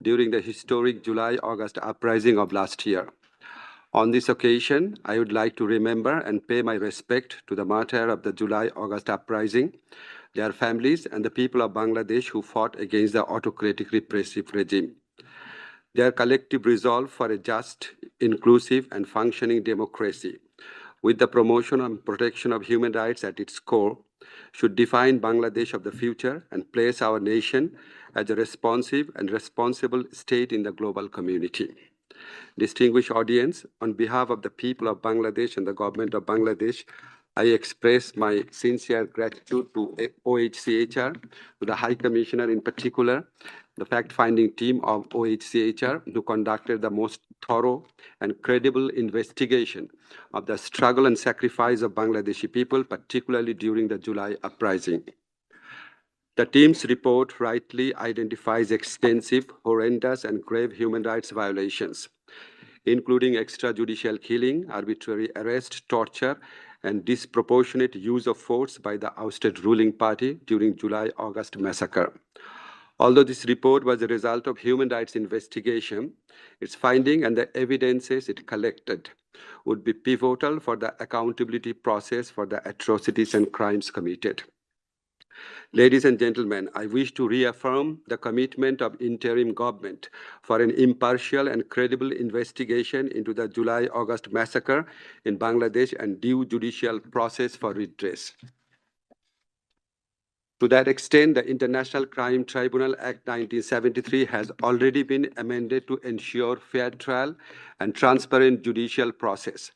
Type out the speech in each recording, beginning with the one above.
during the historic July-August uprising of last year. On this occasion, I would like to remember and pay my respect to the martyrs of the July-August uprising, their families, and the people of Bangladesh who fought against the autocratic repressive regime. Their collective resolve for a just, inclusive, and functioning democracy, with the promotion and protection of human rights at its core, should define Bangladesh of the future and place our nation as a responsive and responsible state in the global community. Distinguished audience, on behalf of the people of Bangladesh and the government of Bangladesh, I express my sincere gratitude to OHCHR, to the High Commissioner in particular, the fact-finding team of OHCHR, who conducted the most thorough and credible investigation of the struggle and sacrifice of Bangladeshi people, particularly during the July uprising. The team's report rightly identifies extensive, horrendous, and grave human rights violations, including extrajudicial killing, arbitrary arrest, torture, and disproportionate use of force by the ousted ruling party during July-August massacre. Although this report was a result of human rights investigation, its finding and the evidences it collected would be pivotal for the accountability process for the atrocities and crimes committed. Ladies and gentlemen, I wish to reaffirm the commitment of interim government for an impartial and credible investigation into the July-August massacre in Bangladesh and due judicial process for redress. To that extent, the International Crime Tribunal Act 1973 has already been amended to ensure fair trial and transparent judicial process.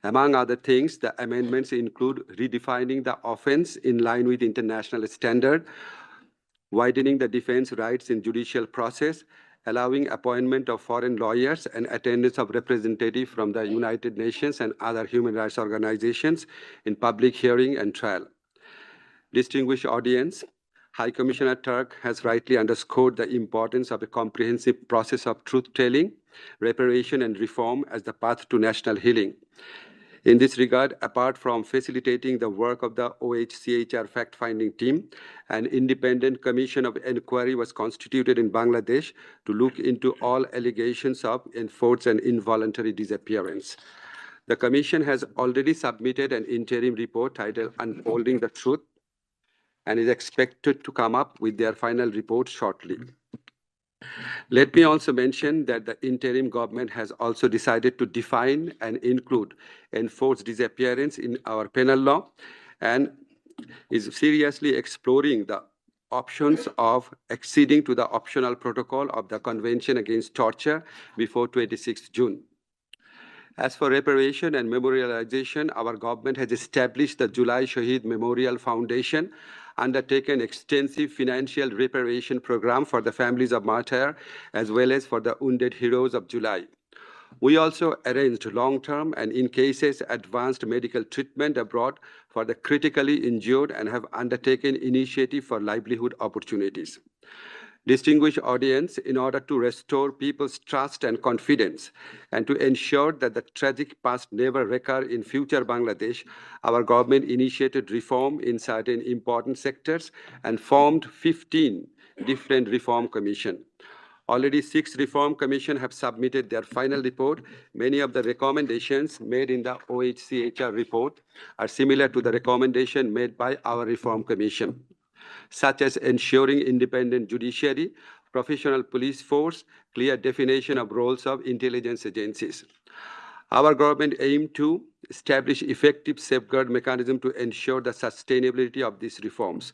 Among other things, the amendments include redefining the offense in line with international standard, widening the defense rights in judicial process, allowing appointment of foreign lawyers and attendance of representatives from the United Nations and other human rights organizations in public hearing and trial. Distinguished audience, High Commissioner Turk has rightly underscored the importance of a comprehensive process of truth-telling, reparation, and reform as the path to national healing. In this regard, apart from facilitating the work of the OHCHR fact-finding team, an independent commission of inquiry was constituted in Bangladesh to look into all allegations of enforced and involuntary disappearance. The commission has already submitted an interim report titled Unfolding the Truth and is expected to come up with their final report shortly. Let me also mention that the interim government has also decided to define and include enforced disappearance in our penal law and is seriously exploring the options of acceding to the optional protocol of the Convention Against Torture before 26 June. As for reparation and memorialization, our government has established the July Shaheed Memorial Foundation, undertaken extensive financial reparation program for the families of martyrs, as well as for the wounded heroes of July. We also arranged long-term and, in cases, advanced medical treatment abroad for the critically injured and have undertaken initiative for livelihood opportunities. Distinguished audience, in order to restore people's trust and confidence and to ensure that the tragic past never recur in future Bangladesh, our government initiated reform in certain important sectors and formed 15 different reform commissions. Already 6 reform commissions have submitted their final report. Many of the recommendations made in the OHCHR report are similar to the recommendation made by our reform commission, such as ensuring independent judiciary, professional police force, clear definition of roles of intelligence agencies. Our government aimed to establish effective safeguard mechanism to ensure the sustainability of these reforms.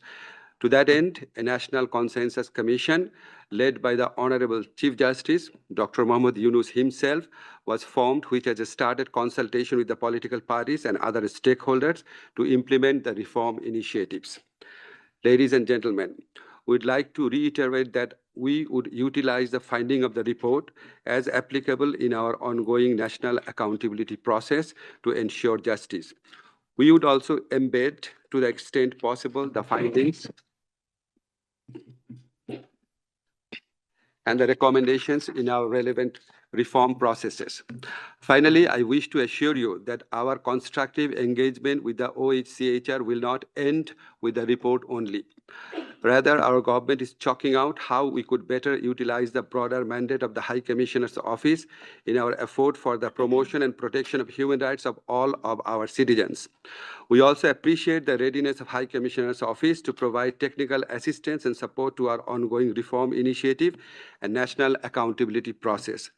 To that end, a National Consensus Commission, led by the Honorable Chief Justice, Dr. Muhammad Yunus himself, was formed, which has started consultation with the political parties and other stakeholders to implement the reform initiatives. Ladies and gentlemen, we'd like to reiterate that we would utilize the finding of the report as applicable in our ongoing national accountability process to ensure justice. We would also embed, to the extent possible, the findings and the recommendations in our relevant reform processes. Finally, I wish to assure you that our constructive engagement with the OHCHR will not end with the report only. Rather, our government is chalking out how we could better utilize the broader mandate of the High Commissioner's Office in our effort for the promotion and protection of human rights of all of our citizens. We also appreciate the readiness of High Commissioner's Office to provide technical assistance and support to our ongoing reform initiative and national accountability process.